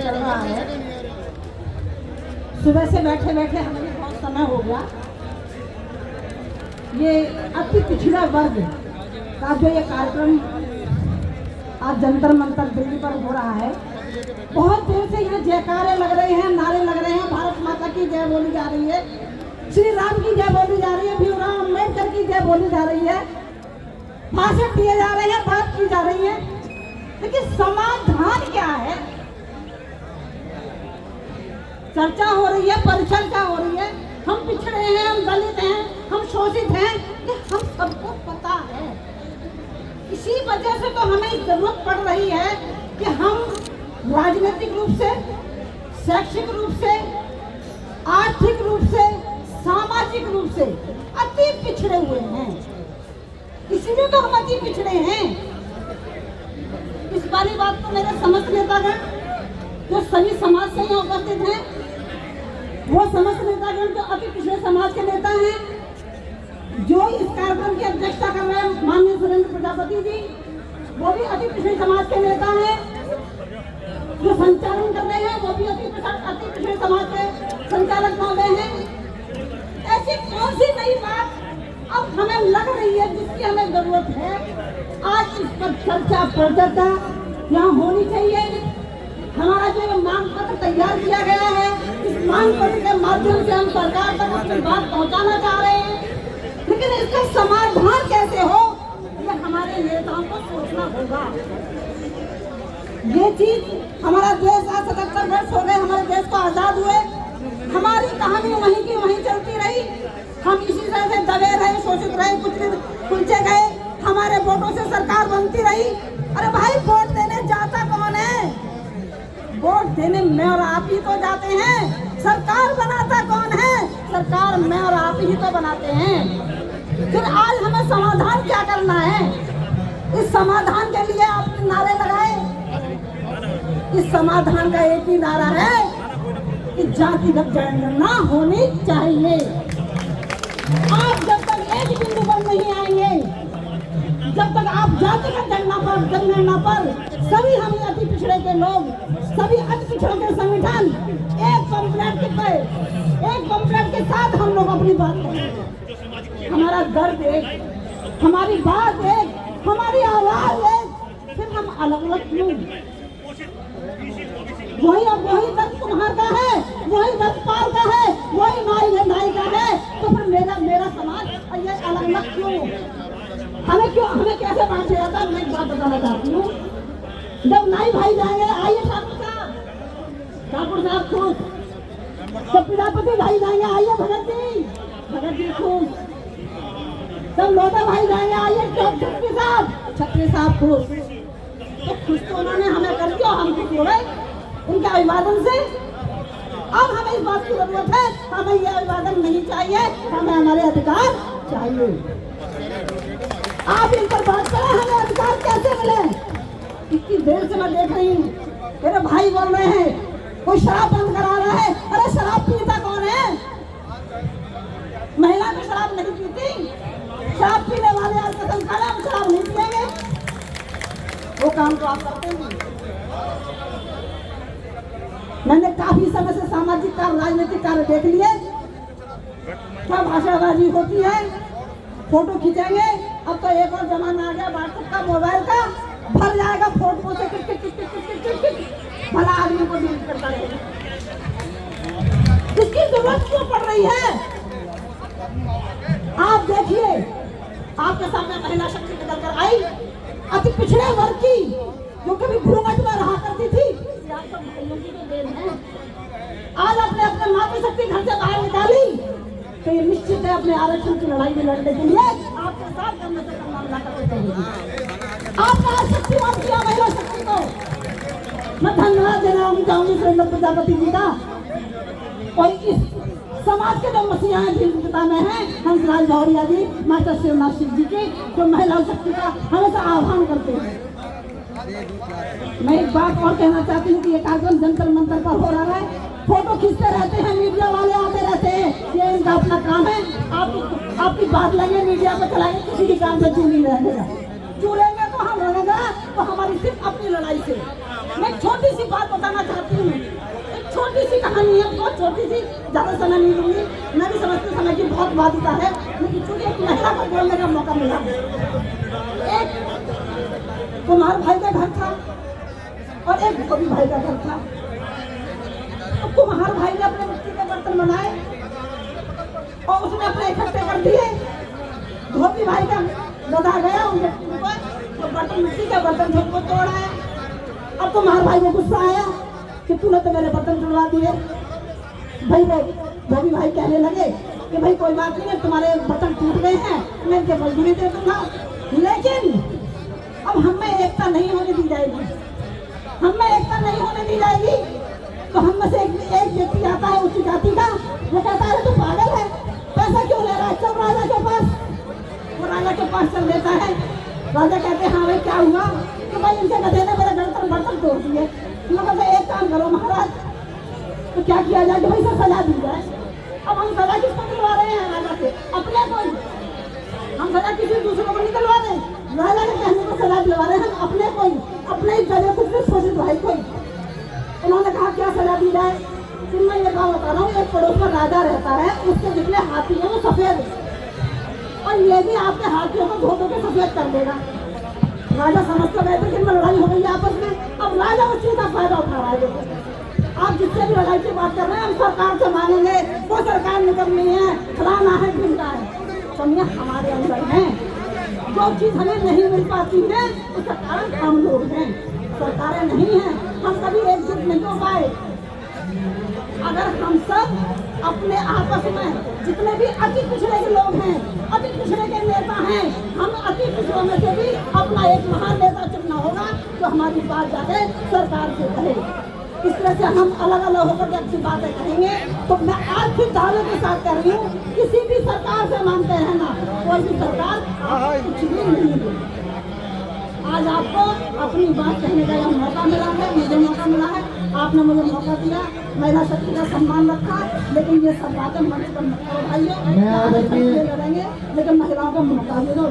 चल रहा है। सुबह से बैठे बैठे हमें बहुत समय हो गया। ये अति पिछड़ा वर्ग का जो ये कार्यक्रम आज जंतर मंतर दिल्ली पर हो रहा है, बहुत देर से यहाँ जयकारे लग रहे हैं, नारे लग रहे हैं, भारत माता की जय बोली जा रही है, श्री राम की जय बोली जा रही है, भीमराव अम्बेडकर की जय बोली जा रही है, भाषण दिए जा रहे हैं, बात की जा रही है, लेकिन समाधान क्या है? चर्चा हो रही है, परिचर्चा हो रही है, हम पिछड़े हैं, हम दलित हैं, हम शोषित हैं, ये हम सबको पता है। इसी वजह से तो हमें जरूरत पड़ रही है कि हम राजनीतिक रूप से, शैक्षिक रूप से, आर्थिक रूप से, सामाजिक रूप से अति पिछड़े हुए हैं। इसीलिए तो हम अति पिछड़े हैं। इस वाली बात को मेरे समस्त नेतागण जो सभी समाज से यहाँ उपस्थित हैं, वो समस्त नेतागण जो अति पिछड़े समाज के नेता हैं, जो इस कार्यक्रम की अध्यक्षता कर रहे हैं माननीय सुरेंद्र प्रजापति जी, वो भी अति पिछड़े समाज के नेता हैं। जो संचालन कर रहे हैं वो भी अति पिछड़े समाज के संचालक महोदय हैं। ऐसी कौन सी नई बात अब हमें लग रही है जिसकी हमें जरूरत है? आज इस पर चर्चा परिचर्चा यहाँ होनी चाहिए। हमारा जो मांग पत्र तैयार किया गया है, इस मांग पत्र के माध्यम से हम सरकार तक अपनी बात पहुँचाना चाह रहे हैं, लेकिन इसका समाधान कैसे हो, ये हमारे नेताओं को सोचना होगा। ये चीज हमारा देश आज 77 वर्ष हो गए, हमारे देश को आजाद हुए, हमारी कहानी वहीं की वहीं चलती रही। हम इसी तरह से दबे रहे, शोषित रहे, कुचले गए, हमारे वोटों से सरकार बनती रही। अरे भाई, वोट देने जाता कौन है? वोट देने मैं और आप ही तो जाते हैं। सरकार बनाता कौन है? सरकार मैं और आप ही तो बनाते हैं। फिर आज हमें समाधान क्या करना है? इस समाधान के लिए आपने नारे लगाए। इस समाधान का एक ही नारा है कि जातिगत जनगणना होनी चाहिए। आप जब तक एक बिंदु पर नहीं आएंगे, जब तक आप जातिगत जनगणना पर सभी हम अति पिछड़े के लोग, सभी अति पिछड़ों के संगठन एक पंपलेट के साथ हम लोग अपनी बात करेंगे। हमारा दर्द एक, हमारी बात एक, हमारी आवाज एक, फिर हम अलग अलग क्यों? वही दर्द तुम्हार का है, वही दर्द पाल का है, वही नाई का है, तो फिर मेरा समाज ये अलग अलग क्यों? हमें कैसे बांट जाता है? मैं एक बात बताना चाहती हूँ। जब नाई भाई जाएंगे, आइए ठाकुर साहब खुश, जब प्रजापति भाई जाएंगे, आइए भगत जी खुश, जब लोटा भाई जाएंगे, आइए छत्री साहब खुश। तो खुश तो उन्होंने हमें कर दिया, हम खुश हो गए उनके अभिवादन से। अब हमें इस बात की जरूरत है, हमें ये अभिवादन नहीं चाहिए, हमें हमारे अधिकार चाहिए। आप इन पर बात करें, हमें अधिकार कैसे मिले? इतनी देर से मैं देख रही हूँ, मेरे भाई बोल रहे हैं कोई शराब बंद करा रहा है। अरे शराब पीता कौन है? महिला भी शराब नहीं पीती। शराब पीने वाले आज कसम खाना, हम शराब नहीं पिएंगे। वो काम तो आप करते हैं। मैंने काफी समय से सामाजिक कार्य, राजनीतिक कार्य देख लिए। क्या भाषाबाजी होती है, फोटो खींचेंगे। अब तो एक और जमाना आ गया व्हाट्सएप का, मोबाइल का, भर जाएगा फोटो से भला आदमी को डिलीट करता है। इसकी जरूरत क्यों पड़ रही है? आप देखिए, आपके सामने महिला शक्ति निकल कर आई, अति पिछड़े वर्ग की, जो कभी घूंघट में रहा करती थी। आज अपने मातृ शक्ति घर से बाहर निकाली, तो ये निश्चित है अपने आरक्षण की लड़ाई में लड़ने के लिए आपके साथ करने से मामला करते रहेगी। आपने शक्तिवान किया महिला शक्ति को। मैं धन्यवाद देना चाहूंगी सुरेंद्र प्रजापति जी का, और इस समाज के जो मसीहा भीमता में है हंसराज भौरिया जी, मास्टर शिवनाथ सिंह जी की, जो महिला शक्ति का हमेशा आह्वान करते हैं। मैं एक बात और कहना चाहती हूँ कि ये कार्यक्रम जंतर मंतर पर हो रहा है। फोटो खींचते रहते हैं, मीडिया वाले आते रहते हैं, ये इनका अपना काम है। आपकी बात लगे मीडिया पे चलाएंगे, किसी भी काम में चूर नहीं रहेगा। चूरेंगे तो हम रहेगा, तो हमारी सिर्फ अपनी लड़ाई से। मैं छोटी सी बात बताना चाहती हूँ, एक छोटी सी कहानी है, बहुत छोटी सी, ज्यादा समय नहीं दूंगी। मैं भी समझती समय की बहुत बाध्यता है, लेकिन चूंकि एक महिला को बोलने का मौका मिला। एक कुम्हार भाई का घर था और एक धोबी भाई का घर था। तो कुम्हार भाई ने अपने मिट्टी के बर्तन बनाए और उसने अपने इकट्ठे कर दिए। धोबी भाई का गधा गया उनके ऊपर, तो बर्तन, मिट्टी के बर्तन थे, उनको तोड़ाया। अब कुम्हार भाई को गुस्सा आया कि तूने तो मेरे बर्तन तोड़वा दिए। धोबी भाई कहने लगे कि भाई कोई बात नहीं है, तुम्हारे बर्तन टूट गए हैं, मैं इनके मजदूरी दे दूंगा, लेकिन अब हमें एकता नहीं होने दी जाएगी, हमें एकता नहीं होने दी जाएगी। तो हम में से एक व्यक्ति आता है उच्च जाति का, वो कहता है तू पागल है, पैसा क्यों ले रहा है, चल राजा के पास। वो राजा के पास चल देता है। राजा कहते हैं हाँ भाई क्या हुआ, तो भाई इनके गधे ने मेरे बर्तन तोड़ दिए। तो एक काम करो महाराज, तो क्या किया जाए कि भाई से सजा दी जाए। अब हम सजा किसको दिलवा रहे हैं, राजा से, अपने को। हम सजा किसी दूसरे को नहीं दिलवा रहे, राजा के कहने को सजा दिलवा रहे हैं, हम अपने को ही, अपने ही जगह कुछ भी शोषित भाई को। उन्होंने कहा क्या सजा दी जाए। फिर मैं ये बात बता रहा हूँ, एक पड़ोस में राजा रहता है, उसके जितने हाथी हैं वो सफेद है, और ये भी आपके हाथियों को धो के सफेद कर देगा। राजा समझते गए थे कि इनमें लड़ाई हो गई आपस में। अब राजा उस चीज का फायदा उठा रहा है। आप जिससे भी लड़ाई की बात कर रहे हैं, हम सरकार से मांगेंगे, वो सरकार निकलनी है, फलाना है, ढूंढा है। समझे, हमारे अंदर है जो चीज हमें नहीं मिल पाती है, उसका कारण हम लोग हैं, सरकारें नहीं हैं। हम कभी एकजुट नहीं हो पाए। अगर हम सब अपने आपस में जितने भी अति पिछड़े के लोग हैं, अति पिछड़े के नेता हैं, हम अति पिछड़ों में से भी अपना एक महान नेता चुनना होगा जो हमारी बात जाके सरकार से कहे। इस तरह से हम अलग अलग होकर के अच्छी बातें कहेंगे। तो मैं आज भी दावे के साथ कह रही हूँ, किसी भी सरकार से मांगते हैं ना, कोई भी सरकार कुछ भी नहीं देगी। आज आपको अपनी बात कहने का यह मौका मिला है, मुझे मौका मिला है, आपने मुझे मौका दिया, महिला शक्ति का सम्मान रखा। लेकिन ये सब बातें मंच पर मत करो भाइयों, लड़ेंगे, लेकिन महिलाओं को मौका दे दो।